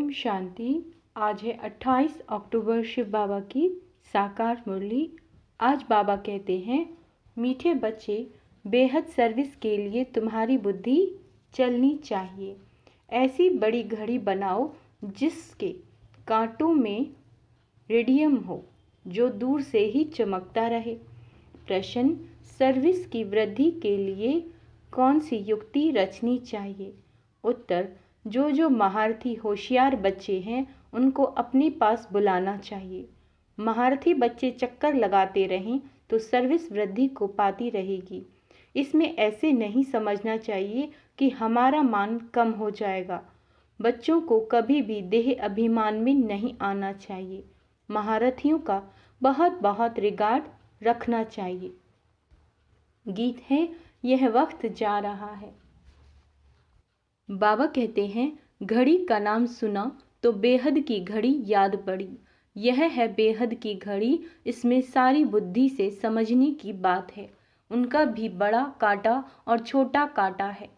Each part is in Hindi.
ओम शांति। आज है 28 अक्टूबर, शिव बाबा की साकार मुरली। आज बाबा कहते हैं, मीठे बच्चे, बेहद सर्विस के लिए तुम्हारी बुद्धि चलनी चाहिए। ऐसी बड़ी घड़ी बनाओ जिसके कांटों में रेडियम हो, जो दूर से ही चमकता रहे। प्रश्न, सर्विस की वृद्धि के लिए कौन सी युक्ति रचनी चाहिए? उत्तर, जो महारथी होशियार बच्चे हैं उनको अपने पास बुलाना चाहिए। महारथी बच्चे चक्कर लगाते रहें तो सर्विस वृद्धि को पाती रहेगी। इसमें ऐसे नहीं समझना चाहिए कि हमारा मान कम हो जाएगा। बच्चों को कभी भी देह अभिमान में नहीं आना चाहिए। महारथियों का बहुत बहुत रिगार्ड रखना चाहिए। गीत है, यह वक्त जा रहा है। बाबा कहते हैं, घड़ी का नाम सुना तो बेहद की घड़ी याद पड़ी। यह है बेहद की घड़ी, इसमें सारी बुद्धि से समझने की बात है। उनका भी बड़ा कांटा और छोटा कांटा है।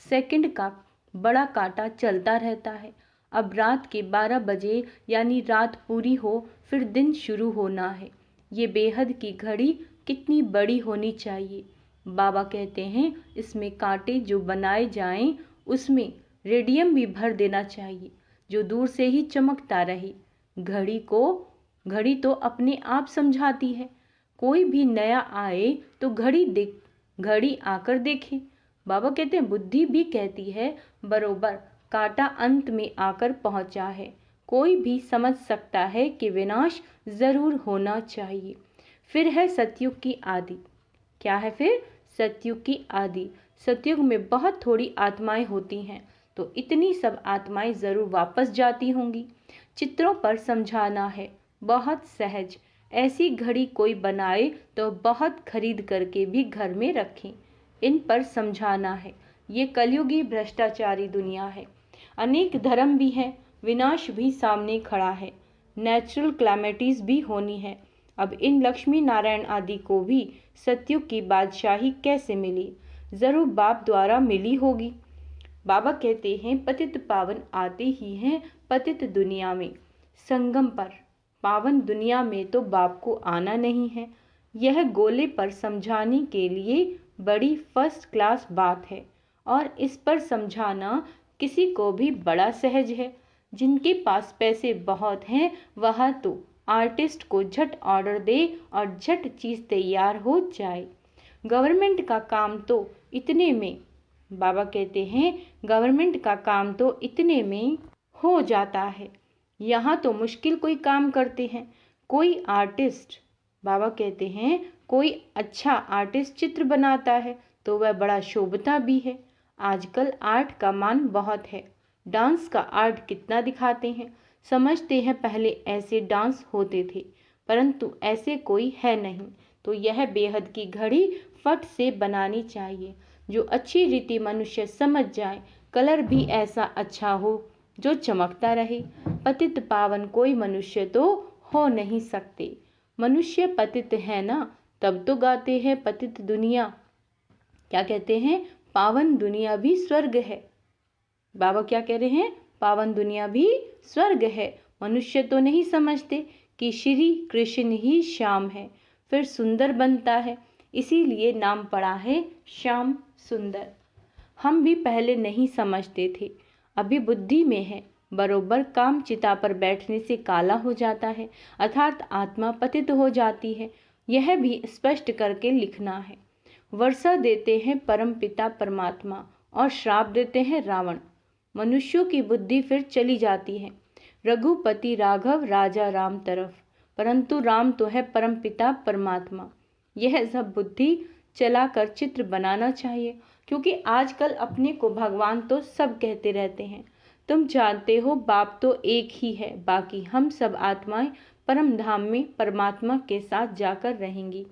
सेकंड का बड़ा कांटा चलता रहता है। अब रात के 12 बजे यानी रात पूरी हो, फिर दिन शुरू होना है। ये बेहद की घड़ी कितनी बड़ी होनी चाहिए। बाबा कहते हैं, इसमें कांटे जो बनाए जाएं उसमें रेडियम भी भर देना चाहिए, जो दूर से ही चमकता रहे। घड़ी तो अपने आप समझाती है। कोई भी नया आए तो घड़ी आकर देखे। बाबा कहते हैं, बुद्धि भी कहती है, बरोबर कांटा अंत में आकर पहुंचा है। कोई भी समझ सकता है कि विनाश जरूर होना चाहिए। फिर है सतयुग की आदि। क्या है फिर? सतयुग की आदि। सतयुग में बहुत थोड़ी आत्माएं होती हैं, तो इतनी सब आत्माएं जरूर वापस जाती होंगी। चित्रों पर समझाना है, बहुत सहज। ऐसी घड़ी कोई बनाए तो बहुत खरीद करके भी घर में रखें। इन पर समझाना है। ये कलयुगी भ्रष्टाचारी दुनिया है। अनेक धर्म भी हैं, विनाश भी सामने खड़ा है। नेचुरल क्लैमिटीज भी होनी है। अब इन लक्ष्मी नारायण आदि को भी सतयुग की बादशाही कैसे मिली? जरूर बाप द्वारा मिली होगी। बाबा कहते हैं, पतित पावन आते ही हैं पतित दुनिया में। संगम पर पावन दुनिया में तो बाप को आना नहीं है। यह गोले पर समझाने के लिए बड़ी फर्स्ट क्लास बात है, और इस पर समझाना किसी को भी बड़ा सहज है। जिनके पास पैसे बहुत हैं वह तो आर्टिस्ट को झट ऑर्डर दे और झट चीज तैयार हो जाए। गवर्नमेंट का काम तो इतने में, बाबा कहते हैं, गवर्नमेंट का काम तो इतने में हो जाता है। यहाँ तो मुश्किल कोई काम करते हैं। कोई आर्टिस्ट, बाबा कहते हैं, कोई अच्छा आर्टिस्ट चित्र बनाता है तो वह बड़ा शोभता भी है। आजकल आर्ट का मान बहुत है। डांस का आर्ट कितना दिखाते हैं। समझते हैं पहले ऐसे डांस होते थे, परंतु ऐसे कोई है नहीं। तो यह बेहद की घड़ी फट से बनानी चाहिए, जो अच्छी रीति मनुष्य समझ जाए। कलर भी ऐसा अच्छा हो जो चमकता रहे। पतित पावन कोई मनुष्य तो हो नहीं सकते। मनुष्य पतित है ना, तब तो गाते हैं पतित दुनिया। क्या कहते हैं? पावन दुनिया भी स्वर्ग है। बाबा क्या कह रहे हैं? पावन दुनिया भी स्वर्ग है। मनुष्य तो नहीं समझते कि श्री कृष्ण ही श्याम है, फिर सुंदर बनता है, इसीलिए नाम पड़ा है श्याम सुंदर। हम भी पहले नहीं समझते थे, अभी बुद्धि में है। बरोबर काम चिता पर बैठने से काला हो जाता है, अर्थात आत्मा पतित हो जाती है। यह भी स्पष्ट करके लिखना है। वर्षा देते हैं परम पिता परमात्मा और श्राप देते हैं रावण। मनुष्यों की बुद्धि फिर चली जाती है रघुपति राघव राजा राम तरफ, परंतु राम तो है परम पिता परमात्मा। यह सब बुद्धि चलाकर चित्र बनाना चाहिए, क्योंकि आजकल अपने को भगवान तो सब कहते रहते हैं। तुम जानते हो बाप तो एक ही है, बाकी हम सब आत्माएं परम धाम में परमात्मा के साथ जाकर रहेंगी।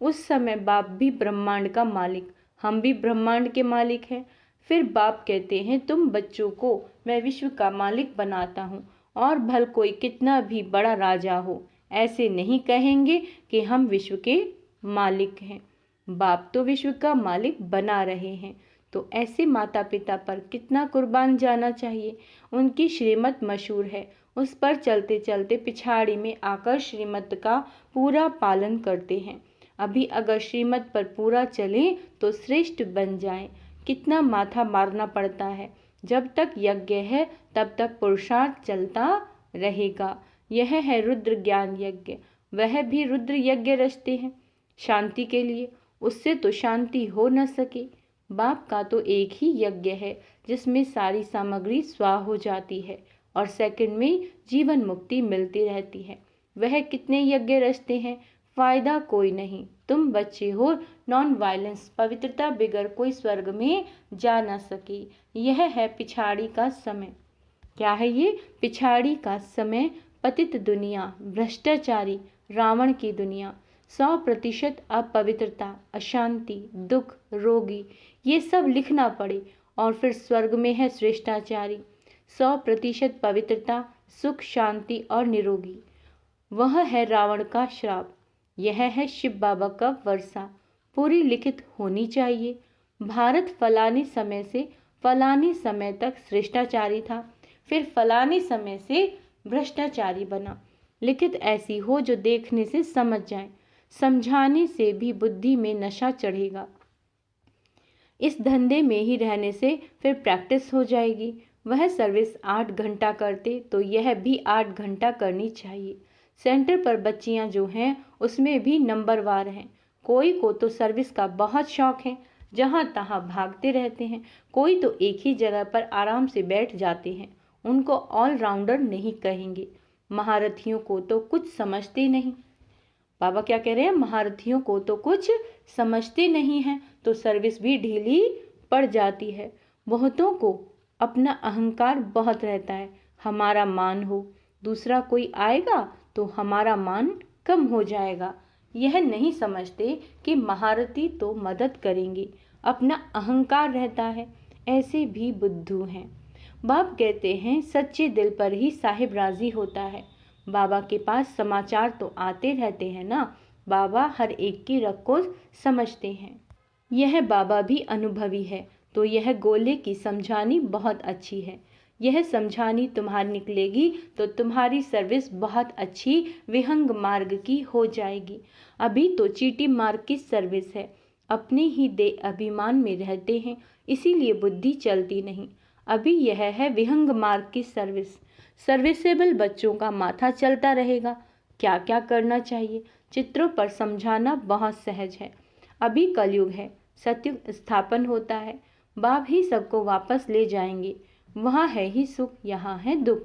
उस समय बाप भी ब्रह्मांड का मालिक, हम भी ब्रह्मांड के मालिक हैं। फिर बाप कहते हैं, तुम बच्चों को मैं विश्व का मालिक बनाता हूँ, और भल कोई कितना भी बड़ा राजा हो, ऐसे नहीं कहेंगे कि हम विश्व के मालिक हैं। बाप तो विश्व का मालिक बना रहे हैं, तो ऐसे माता पिता पर कितना कुर्बान जाना चाहिए। उनकी श्रीमत मशहूर है, उस पर चलते चलते पिछाड़ी में आकर श्रीमत का पूरा पालन करते हैं। अभी अगर श्रीमत पर पूरा चले तो श्रेष्ठ बन जाएं। कितना माथा मारना पड़ता है। जब तक यज्ञ है तब तक पुरुषार्थ चलता रहेगा। यह है रुद्र ज्ञान यज्ञ। वह भी रुद्र यज्ञ रचते हैं शांति के लिए, उससे तो शांति हो न सके। बाप का तो एक ही यज्ञ है जिसमें सारी सामग्री स्वाह हो जाती है और सेकंड में जीवन मुक्ति मिलती रहती है। वह कितने यज्ञ रचते हैं, फायदा कोई नहीं। तुम बच्चे हो, नॉन वायलेंस, पवित्रता बिगर कोई स्वर्ग में जा न सके। यह है पिछाड़ी का समय। क्या है ये? पिछाड़ी का समय, पतित दुनिया, भ्रष्टाचारी, रावण की दुनिया, 100% अपवित्रता, अशांति, दुख, रोगी, ये सब लिखना पड़े। और फिर स्वर्ग में है श्रेष्ठाचारी, 100% पवित्रता, सुख, शांति और निरोगी। वह है रावण का श्राप। यह है शिव बाबा का वर्षा। पूरी लिखित होनी चाहिए। भारत फलाने समय से फलाने समय तक श्रेष्ठाचारी था, फिर फलाने समय से भ्रष्टाचारी बना। लिखित ऐसी हो जो देखने से समझ जाए। समझाने से भी बुद्धि में नशा चढ़ेगा। इस धंधे में ही रहने से फिर प्रैक्टिस हो जाएगी। वह सर्विस 8 घंटा करते तो यह भी 8 घंटा करनी चाहिए। सेंटर पर बच्चियां जो हैं उसमें भी नंबरवार हैं। कोई को तो सर्विस का बहुत शौक है, जहां तहां भागते रहते हैं। कोई तो एक ही जगह पर आराम से बैठ जाते हैं। उनको ऑलराउंडर नहीं कहेंगे। महारथियों को तो कुछ समझते नहीं। बाबा क्या कह रहे हैं? महारथियों को तो कुछ समझते नहीं हैं, तो सर्विस भी ढीली पड़ जाती है। बहुतों को अपना अहंकार बहुत रहता है। हमारा मान हो, दूसरा कोई आएगा तो हमारा मान कम हो जाएगा। यह नहीं समझते कि महारथी तो मदद करेंगे। अपना अहंकार रहता है। ऐसे भी बुद्धू हैं। बाप कहते हैं सच्चे दिल पर ही साहिब राजी होता है। बाबा के पास समाचार तो आते रहते हैं ना। बाबा हर एक की रग को समझते हैं। यह बाबा भी अनुभवी है, तो यह गोले की समझानी बहुत अच्छी है। यह समझानी तुम्हारी निकलेगी तो तुम्हारी सर्विस बहुत अच्छी विहंग मार्ग की हो जाएगी। अभी तो चीटी मार्ग की सर्विस है। अपने ही दे अभिमान में रहते हैं, इसीलिए बुद्धि चलती नहीं। अभी यह है विहंग मार्ग की सर्विस। सर्विसेबल बच्चों का माथा चलता रहेगा। क्या क्या करना चाहिए, चित्रों पर समझाना बहुत सहज है। अभी कलयुग है, सतयुग स्थापन होता है। बाप ही सबको वापस ले जाएंगे। वहाँ है ही सुख, यहाँ है दुख।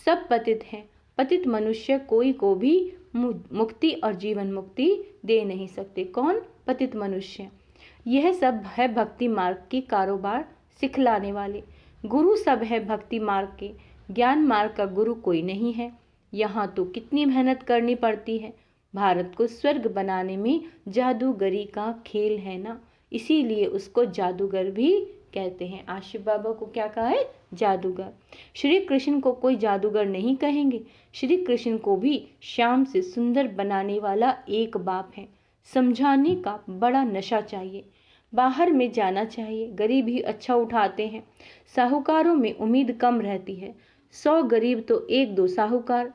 सब पतित हैं। पतित मनुष्य कोई को भी मुक्ति और जीवन मुक्ति दे नहीं सकते। कौन? पतित मनुष्य। यह सब है भक्ति मार्ग की कारोबार सिखलाने वाले। गुरु सब है भक्ति मार्ग के। ज्ञान मार्ग का गुरु कोई नहीं है। यहाँ तो कितनी मेहनत करनी पड़ती है। भारत को स्वर्ग बनाने में जादूगरी का खेल है ना, इसीलिए उसको जादूगर भी कहते हैं। आशिफ बाबा को क्या कहा है? जादूगर। श्री कृष्ण को कोई जादूगर नहीं कहेंगे। श्री कृष्ण को भी श्याम से सुंदर बनाने वाला एक बाप है। समझाने का बड़ा नशा चाहिए। बाहर में जाना चाहिए। गरीब ही अच्छा उठाते हैं। साहूकारों में उम्मीद कम रहती है। 100 गरीब तो 1-2 साहूकार,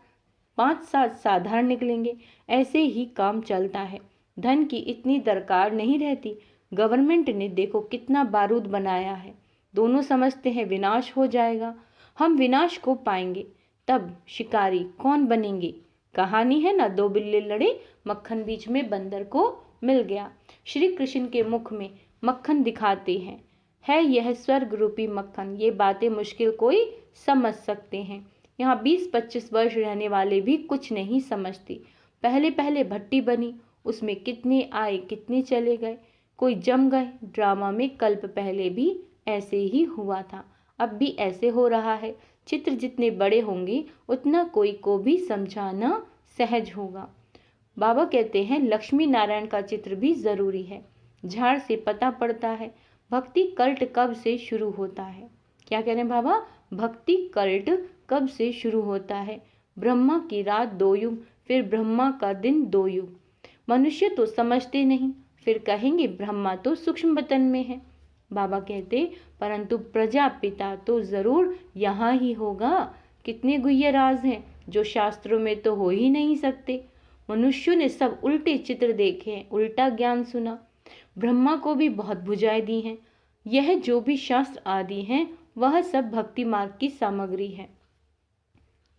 5-7 साधारण निकलेंगे। ऐसे ही काम चलता है। धन की इतनी दरकार नहीं रहती। गवर्नमेंट ने देखो कितना बारूद बनाया है। दोनों समझते हैं विनाश हो जाएगा। हम विनाश को पाएंगे, तब शिकारी कौन बनेंगे? कहानी है ना, 2 बिल्ली लड़े, मक्खन बीच में बंदर को मिल गया। श्री कृष्ण के मुख में मक्खन दिखाते हैं। है यह स्वर्ग रूपी मक्खन। ये बातें मुश्किल कोई समझ सकते हैं। यहाँ 20-25 वर्ष रहने वाले भी कुछ नहीं समझते। पहले पहले भट्टी बनी, उसमें कितने आए कितने चले गए, कोई जम गए। ड्रामा में कल्प पहले भी ऐसे ही हुआ था, अब भी ऐसे हो रहा है। चित्र जितने बड़े होंगे उतना कोई को भी समझाना सहज होगा। बाबा कहते हैं लक्ष्मी नारायण का चित्र भी जरूरी है। झाड़ से पता पड़ता है भक्ति कल्ट कब से शुरू होता है। क्या कह रहे हैं बाबा? भक्ति कल्ट कब से शुरू होता है? ब्रह्मा की रात 2 युग, फिर ब्रह्मा का दिन 2 युग। मनुष्य तो समझते नहीं, फिर कहेंगे ब्रह्मा तो सूक्ष्म वतन में है। बाबा कहते, परंतु प्रजापिता तो जरूर यहाँ ही होगा। कितने गुह्य राज हैं जो शास्त्रों में तो हो ही नहीं सकते। मनुष्यों ने सब उल्टे चित्र देखे हैं, उल्टा ज्ञान सुना। ब्रह्मा को भी बहुत भुजाएं दी हैं। यह जो भी शास्त्र आदि हैं वह सब भक्ति मार्ग की सामग्री है।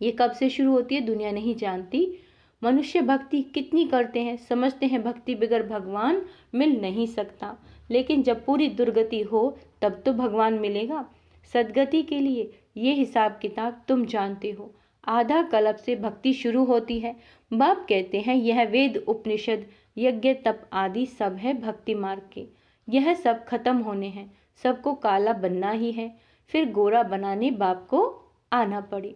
ये कब से शुरू होती है दुनिया नहीं जानती। मनुष्य भक्ति कितनी करते हैं, समझते हैं भक्ति बगैर भगवान मिल नहीं सकता, लेकिन जब पूरी दुर्गति हो तब तो भगवान मिलेगा। सदगति के लिए ये हिसाब किताब तुम जानते हो। आधा कल्प से भक्ति शुरू होती है। बाप कहते हैं यह वेद उपनिषद यज्ञ तप आदि सब है भक्ति मार्ग के। यह सब खत्म होने हैं, सबको काला बनना ही है, फिर गोरा बनाने बाप को आना पड़े।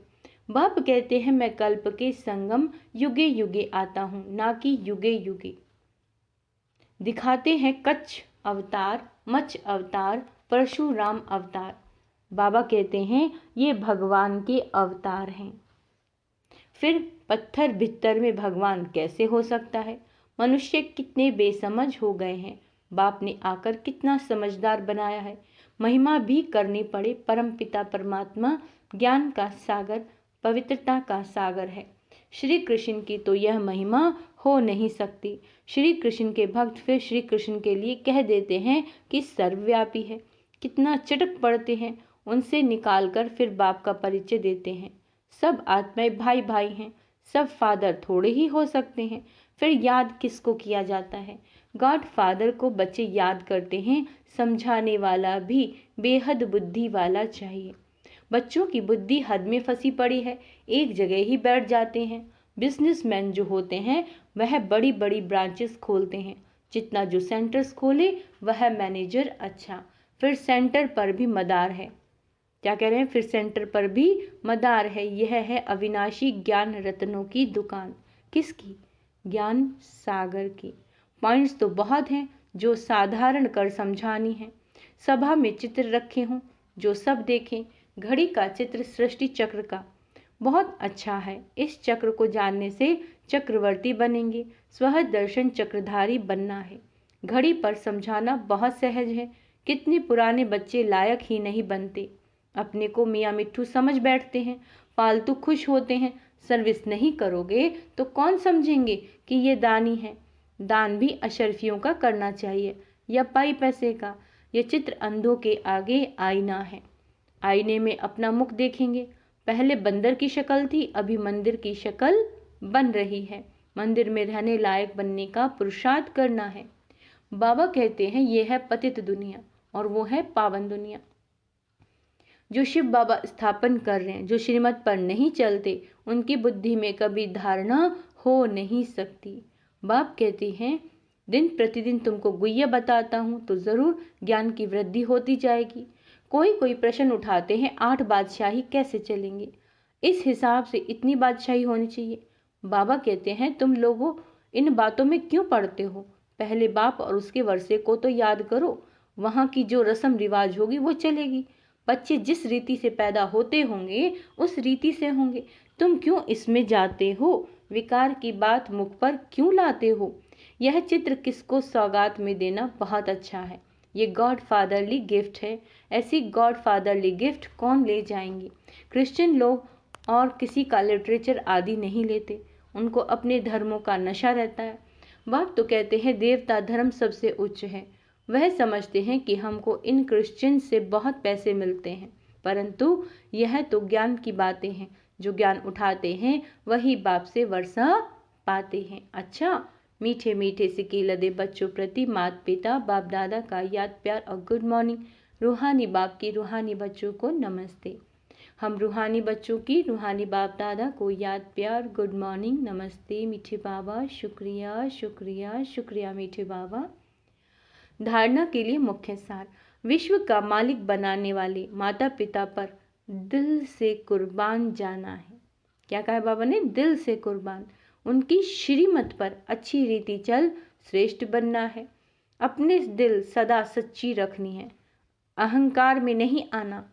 बाप कहते हैं मैं कल्प के संगम युगे युगे आता हूँ, ना कि युगे युगे। दिखाते हैं कच्छ अवतार, मच्छ अवतार, परशुराम अवतार। बाबा कहते हैं ये भगवान के अवतार हैं। फिर पत्थर भित्तर में भगवान कैसे हो सकता है। मनुष्य कितने बेसमझ हो गए हैं, बाप ने आकर कितना समझदार बनाया है। महिमा भी करनी पड़े। परम पिता परमात्मा ज्ञान का सागर, पवित्रता का सागर है। श्री कृष्ण की तो यह महिमा हो नहीं सकती। श्री कृष्ण के भक्त फिर श्री कृष्ण के लिए कह देते हैं कि सर्वव्यापी है। कितना चटक पड़ते हैं, उनसे निकालकर फिर बाप का परिचय देते हैं। सब आत्माएं भाई भाई हैं, सब फादर थोड़े ही हो सकते हैं। फिर याद किसको किया जाता है। गॉड फादर को बच्चे याद करते हैं। समझाने वाला भी बेहद बुद्धि वाला चाहिए। बच्चों की बुद्धि हद में फंसी पड़ी है, एक जगह ही बैठ जाते हैं। बिजनेसमैन जो होते हैं वह बड़ी बड़ी ब्रांचेस खोलते हैं। जितना जो सेंटर्स खोले वह मैनेजर अच्छा। फिर सेंटर पर भी मदार है। क्या कह रहे हैं, फिर सेंटर पर भी मदार है। यह है अविनाशी ज्ञान रत्नों की दुकान। किसकी? ज्ञान सागर की। पॉइंट्स तो बहुत हैं जो साधारण कर समझानी है। सभा में चित्र रखे हों जो सब देखें। घड़ी का चित्र सृष्टि चक्र का बहुत अच्छा है। इस चक्र को जानने से चक्रवर्ती बनेंगे। स्व दर्शन चक्रधारी बनना है। घड़ी पर समझाना बहुत सहज है। कितने पुराने बच्चे लायक ही नहीं बनते, अपने को मियाँ मिट्ठू समझ बैठते हैं, फालतू खुश होते हैं। सर्विस नहीं करोगे तो कौन समझेंगे कि ये दानी है। दान भी अशरफियों का करना चाहिए या पाई पैसे का। ये चित्र अंधों के आगे आईना है। आईने में अपना मुख देखेंगे। पहले बंदर की शक्ल थी, अभी मंदिर की शक्ल बन रही है। मंदिर में रहने लायक बनने का पुरुषार्थ करना है। बाबा कहते हैं ये है पतित दुनिया और वो है पावन दुनिया। जो शिव बाबा स्थापन कर रहे हैं, जो श्रीमत पर नहीं चलते, उनकी बुद्धि में कभी धारणा हो नहीं सकती। बाप कहते हैं दिन प्रतिदिन तुमको गुह्य बताता हूँ तो जरूर ज्ञान की वृद्धि होती जाएगी। कोई प्रश्न उठाते हैं 8 बादशाही कैसे चलेंगे, इस हिसाब से इतनी बादशाही होनी चाहिए। बाबा कहते हैं तुम लोगों इन बातों में क्यों पढ़ते हो। पहले बाप और उसके वर्षे को तो याद करो। वहाँ की जो रस्म रिवाज होगी वो चलेगी। बच्चे जिस रीति से पैदा होते होंगे उस रीति से होंगे। तुम क्यों इसमें जाते हो, विकार की बात मुख पर क्यों लाते हो। यह चित्र किसको सौगात में देना बहुत अच्छा है। ये गॉड फादरली गिफ्ट है। ऐसी गॉड फादरली गिफ्ट कौन ले जाएंगे। क्रिश्चियन लोग और किसी का लिटरेचर आदि नहीं लेते, उनको अपने धर्मों का नशा रहता है। बाप तो कहते हैं देवता धर्म सबसे उच्च है। वह समझते हैं कि हमको इन क्रिश्चियन से बहुत पैसे मिलते हैं, परंतु यह तो ज्ञान की बातें हैं। जो ज्ञान उठाते हैं वही बाप से वर्षा पाते हैं। अच्छा, मीठे मीठे सिक्के लदे बच्चों प्रति माता पिता बाप दादा का याद प्यार और गुड मॉर्निंग। रूहानी बाप की रूहानी बच्चों को नमस्ते। हम रूहानी बच्चों की रूहानी बाप दादा को याद प्यार गुड मॉर्निंग नमस्ते। मीठे बाबा शुक्रिया शुक्रिया शुक्रिया मीठे बाबा। धारणा के लिए मुख्य सार। विश्व का मालिक बनाने वाले माता पिता पर दिल से कुर्बान जाना है। क्या कहा बाबा ने, दिल से कुर्बान। उनकी श्रीमत पर अच्छी रीति चल श्रेष्ठ बनना है। अपने दिल सदा सच्ची रखनी है। अहंकार में नहीं आना,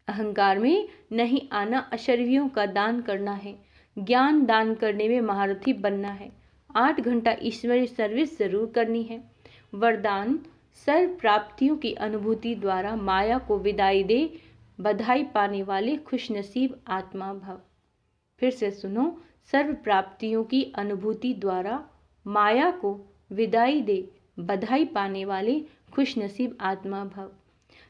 अहंकार में नहीं आना। अशरीरियों का दान करना है। ज्ञान दान करने में महारथी बनना है। 8 घंटा ईश्वरीय सर्विस जरूर करनी है। वरदान सर्व प्राप्तियों की अनुभूति द्वारा माया को विदाई दे बधाई पाने वाले खुशनसीब आत्मा भव। फिर से सुनो, सर्व प्राप्तियों की अनुभूति द्वारा माया को विदाई दे बधाई पाने वाले खुशनसीब आत्मा भव।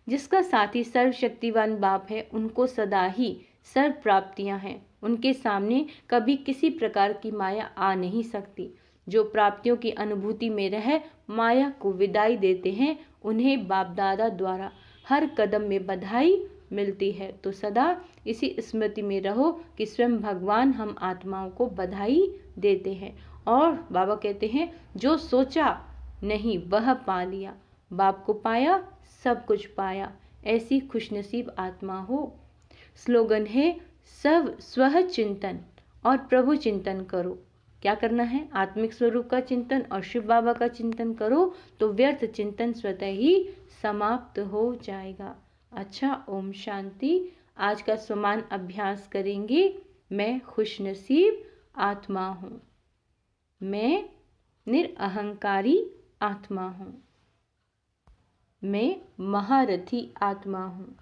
जिसका साथी सर्वशक्तिवान बाप है, उनको सदा ही सर्व प्राप्तियां हैं। उनके सामने कभी किसी प्रकार की माया आ नहीं सकती। जो प्राप्तियों की अनुभूति में रह माया को विदाई देते हैं, उन्हें बाप दादा द्वारा हर कदम में बधाई मिलती है। तो सदा इसी स्मृति में रहो कि स्वयं भगवान हम आत्माओं को बधाई देते हैं। और बाबा कहते हैं, जो सोचा नहीं वह पा लिया, बाप को पाया सब कुछ पाया, ऐसी खुशनसीब आत्मा हो। स्लोगन है, सब स्व चिंतन और प्रभु चिंतन करो। क्या करना है? आत्मिक स्वरूप का चिंतन और शिव बाबा का चिंतन करो तो व्यर्थ चिंतन स्वतः ही समाप्त हो जाएगा। अच्छा, ओम शांति। आज का समान अभ्यास करेंगे। मैं खुशनसीब आत्मा हूँ, मैं निरअहंकारी आत्मा हूँ, मैं महारथी आत्मा हूँ।